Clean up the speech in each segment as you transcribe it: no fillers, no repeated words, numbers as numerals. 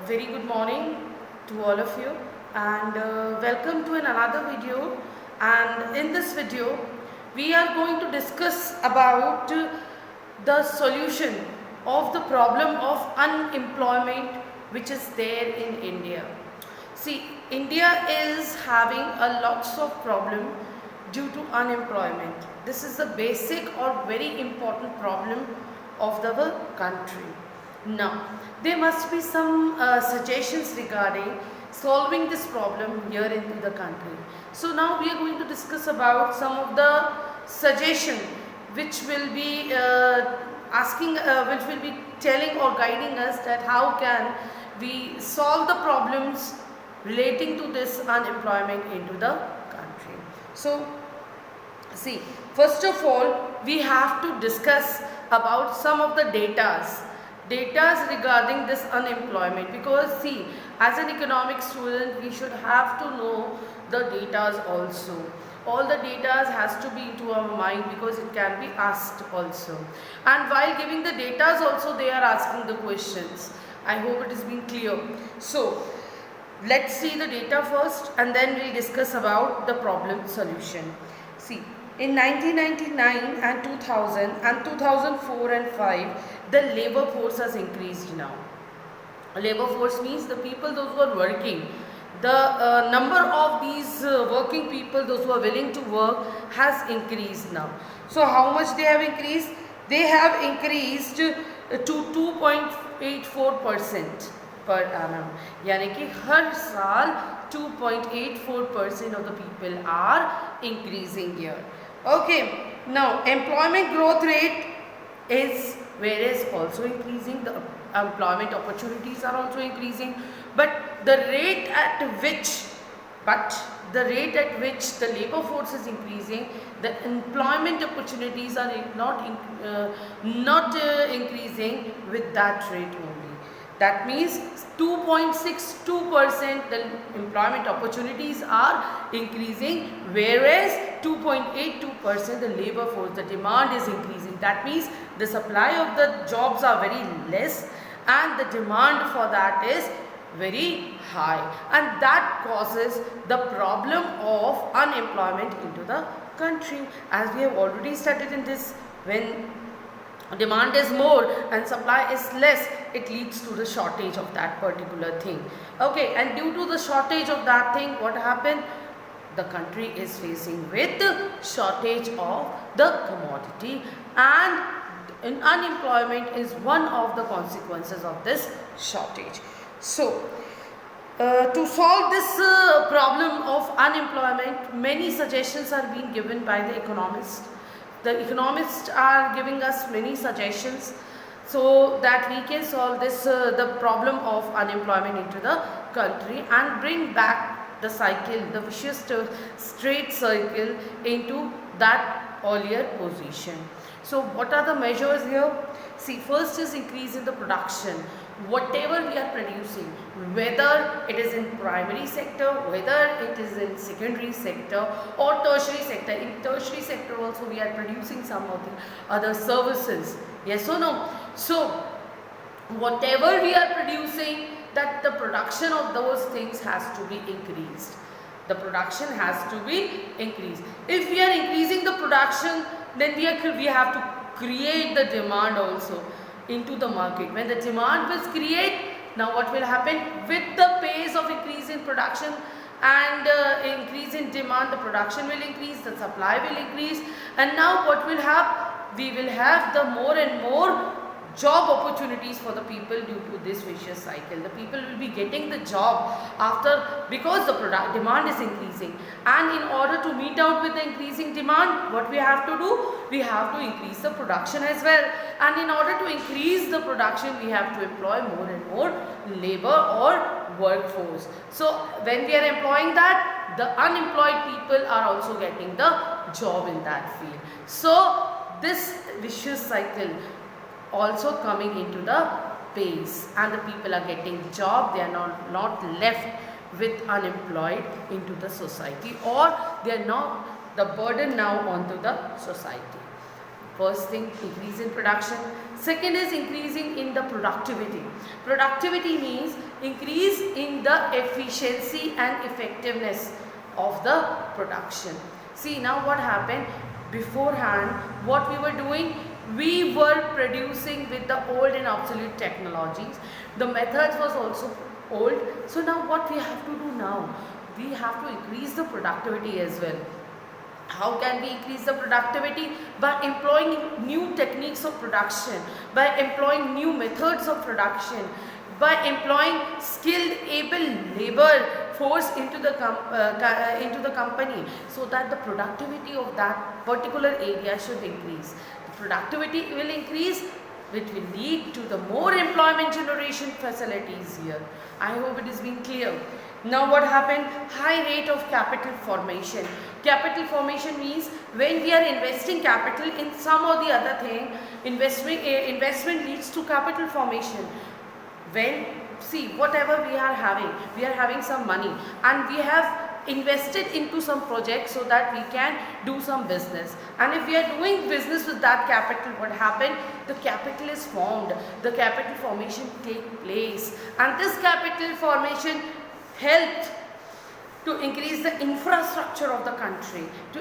very good morning to all of you, and welcome to another video. And in this video we are going to discuss about the solution of the problem of unemployment which is there in India. See, India is having a lots of problem due to unemployment. This is the basic or very important problem of the country. Now, there must be some suggestions regarding solving this problem here in the country. So now we are going to discuss about some of the suggestion which will be which will be telling or guiding us that how can we solve the problems relating to this unemployment into the country. So see, first of all, we have to discuss about some of the datas regarding this unemployment, because see, as an economic student we should have to know the datas also. All the datas has to be into our mind because it can be asked also, and while giving the datas also they are asking the questions. I hope it is being clear. So let's see the data first and then we'll discuss about the problem solution. See, in 1999 and 2000 and 2004 and 5, the labor force has increased now. Labor force means the people those who are working. The number of these working people, those who are willing to work, has increased now. So how much they have increased? They have increased to 2.84% per annum. यानी कि हर साल 2.84% of the people are increasing here. Okay, now employment growth rate is also increasing. The employment opportunities are also increasing, but the rate at which the labor force is increasing, the employment opportunities are not increasing with that rate only. That means 2.62% the employment opportunities are increasing, whereas 2.82% the labor force, the demand is increasing. That means the supply of the jobs are very less and the demand for that is very high, and that causes the problem of unemployment into the country. As we have already studied in this, when demand is more and supply is less, it leads to the shortage of that particular thing. Okay, and due to the shortage of that thing, what happened? The country is facing with the shortage of the commodity, and unemployment is one of the consequences of this shortage. So to solve this problem of unemployment, many suggestions are being given by the economists. The economists are giving us many suggestions so that we can solve this the problem of unemployment into the country and bring back the cycle, the vicious straight circle into that earlier position. So what are the measures here? See, first is increase in the production. Whatever we are producing, whether it is in primary sector, whether it is in secondary sector or tertiary sector. In tertiary sector also we are producing some of the other services. Yes or no? So whatever we are producing, that the production of those things has to be increased. The production has to be increased. If we are increasing the production, then we have to create the demand also into the market. When the demand will create, now what will happen? With the pace of increase in production and increase in demand, the production will increase, the supply will increase, and now what will happen? We will have the more and more job opportunities for the people due to this vicious cycle. The people will be getting the job because the demand is increasing, and in order to meet out with the increasing demand, what we have to do? We have to increase the production as well, and in order to increase the production we have to employ more and more labor or workforce. So when we are employing that, the unemployed people are also getting the job in that field. So this vicious cycle also coming into the pace, and the people are getting job, they are not left with unemployed into the society, or they are not the burden now onto the society. First thing, increase in production. Second is increasing in the productivity. Productivity means increase in the efficiency and effectiveness of the production. See, now what happened beforehand, what we were doing, we were producing with the old and obsolete technologies. The methods was also old. So now what we have to do now, we have to increase the productivity as well. How can we increase the productivity? By employing new techniques of production, by employing new methods of production, by employing skilled, able labor force into the company, so that the productivity of that particular area should increase. The productivity will increase, which will lead to the more employment generation facilities here. I hope it is being clear. Now what happened? High rate of capital formation. Capital formation means when we are investing capital in some or the other thing, investment leads to capital formation. When, see, whatever we are having some money and we have invested into some project so that we can do some business, and if we are doing business with that capital, what happened? The capital is formed, the capital formation take place, and this capital formation helped to increase the infrastructure of the country, to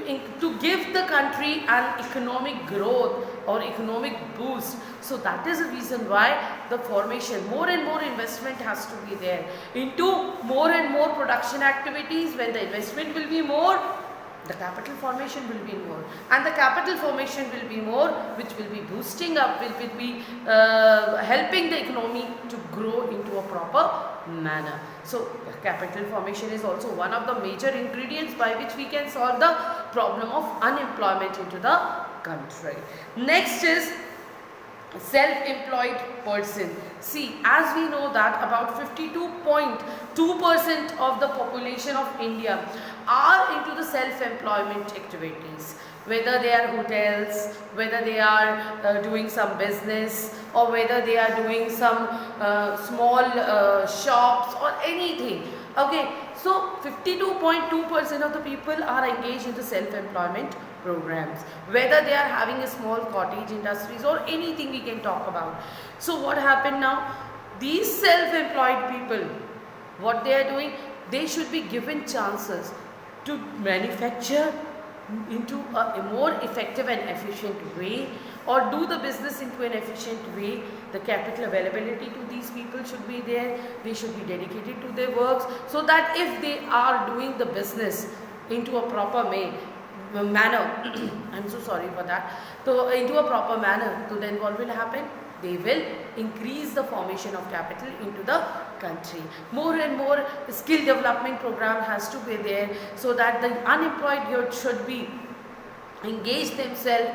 give the country an economic growth or economic boost. So that is the reason why the formation, more and more investment has to be there into more and more production activities. When the investment will be more, the capital formation will be more, and the capital formation will be more, which will be boosting up, will be helping the economy to grow into a proper manner. So capital formation is also one of the major ingredients by which we can solve the problem of unemployment into the country. Next is self-employed person. See, as we know that about 52.2% of the population of India are into the self-employment activities, whether they are hotels, whether they are doing some business, or whether they are doing some small shops or anything. Okay, so 52.2% of the people are engaged in the self-employment programs, whether they are having a small cottage industries or anything we can talk about. So what happened now? These self-employed people, what they are doing, they should be given chances to manufacture into a more effective and efficient way, or do the business into an efficient way. The capital availability to these people should be there. They should be dedicated to their works, so that if they are doing the business into a proper manner I'm so sorry for that, so into a proper manner, so then what will happen? They will increase the formation of capital into the country. More and more skill development program has to be there, so that the unemployed youth should be engage themselves.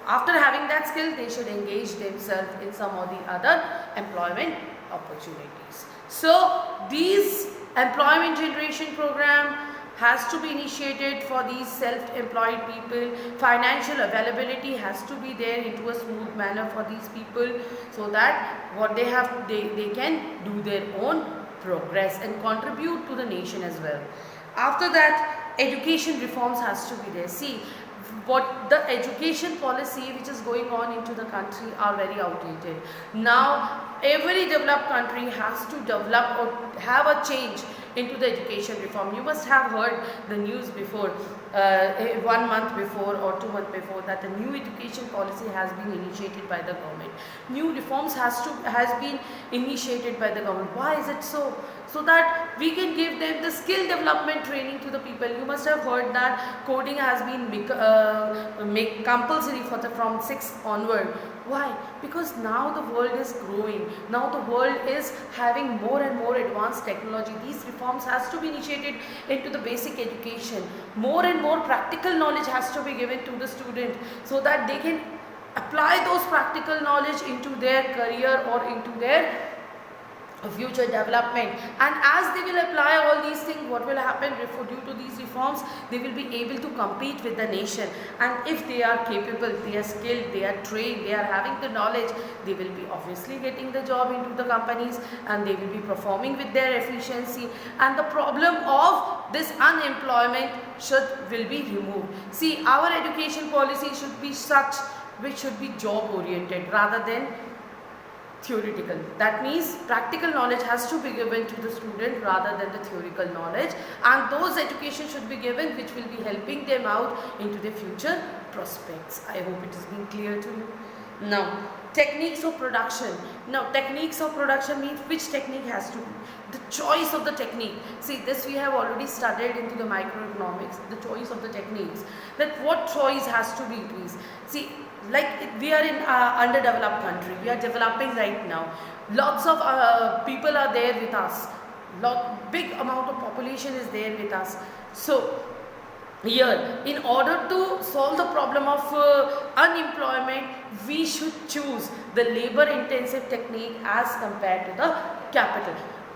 After having that skill, they should engage themselves in some or the other employment opportunities. So these employment generation program has to be initiated for these self-employed people. Financial availability has to be there into a smooth manner for these people, so that what they have, they can do their own progress and contribute to the nation as well. After that, education reforms has to be there. See, what the education policy which is going on into the country are very outdated. Now every developed country has to develop or have a change into the education reform. You must have heard the news before, 1 month before or 2 months before, that the new education policy has been initiated by the government. New reforms has been initiated by the government. Why is it so? So that we can give them the skill development training to the people. You must have heard that coding has been made compulsory from 6th onward. Why? Because now the world is growing. Now the world is having more and more advanced technology. These reforms has to be initiated into the basic education. More and more practical knowledge has to be given to the student, so that they can apply those practical knowledge into their career or into their future development. And as they will apply all these things, what will happen? Due to these reforms, they will be able to compete with the nation. And if they are capable, they are skilled, they are trained, they are having the knowledge, they will be obviously getting the job into the companies, and they will be performing with their efficiency, and the problem of this unemployment will be removed. See, our education policy should be such which should be job oriented rather than theoretical. That means practical knowledge has to be given to the student rather than the theoretical knowledge, and those education should be given which will be helping them out into their future prospects. I hope it has been clear to you. Now, techniques of production. Now, techniques of production means which technique has to be. The choice of the technique. See, this we have already studied into the microeconomics, the choice of the techniques. That what choice has to be increased. See, like we are in underdeveloped country, we are developing right now. Lots of people are there with us. Big amount of population is there with us. So, here, in order to solve the problem of unemployment, we should choose the labor intensive technique as compared to the capital.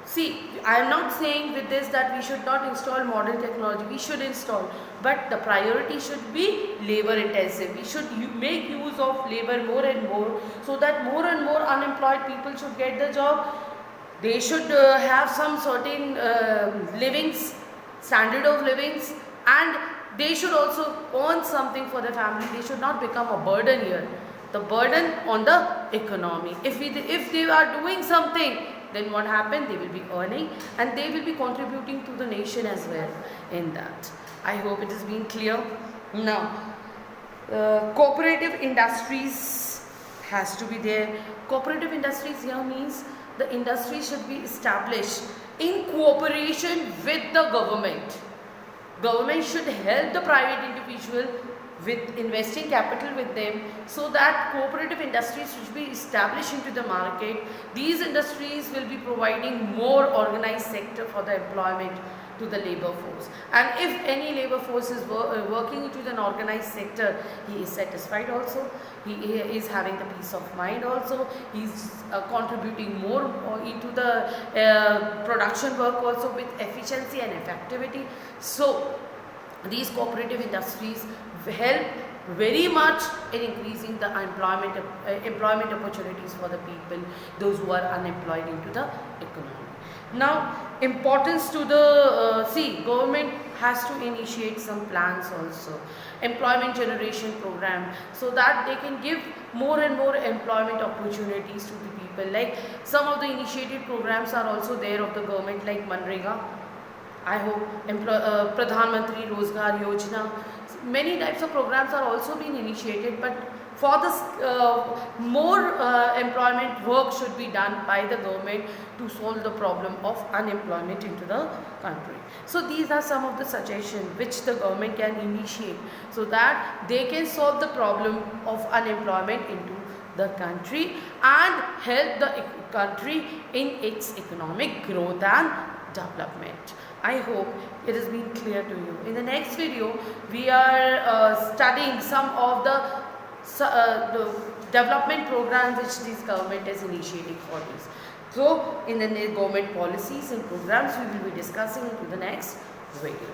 See, I am not saying with this that we should not install modern technology. We should install, but the priority should be labor intensive. We should make use of labor more and more, so that more and more unemployed people should get the job. They should have some certain livings, standard of livings, and they should also earn something for their family. They should not become a burden here. The burden on the economy. If they are doing something, then what happened? They will be earning and they will be contributing to the nation as well in that. I hope it has been clear. Now, cooperative industries has to be there. Cooperative industries here means the industry should be established in cooperation with the government. Government should help the private individual with investing capital with them, so that cooperative industries should be established into the market. These industries will be providing more organized sector for the employment to the labor force, and if any labor force is working into an organized sector, he is satisfied also, he is having the peace of mind also, he is contributing more into the production work also with efficiency and effectivity. So these cooperative industries help very much in increasing the employment opportunities for the people, those who are unemployed into the economy. Now, importance to the government has to initiate some plans also, employment generation program, so that they can give more and more employment opportunities to the people. Like some of the initiated programs are also there of the government, like Manrega. I hope Pradhan Mantri Rozgar Yojana. Many types of programs are also being initiated, but for this more employment work should be done by the government to solve the problem of unemployment into the country. So these are some of the suggestions which the government can initiate, so that they can solve the problem of unemployment into the country and help the country in its economic growth and development. I hope it has been clear to you. In the next video, we are studying some of the development programs which this government is initiating for this. So, in the government policies and programs, we will be discussing into the next video.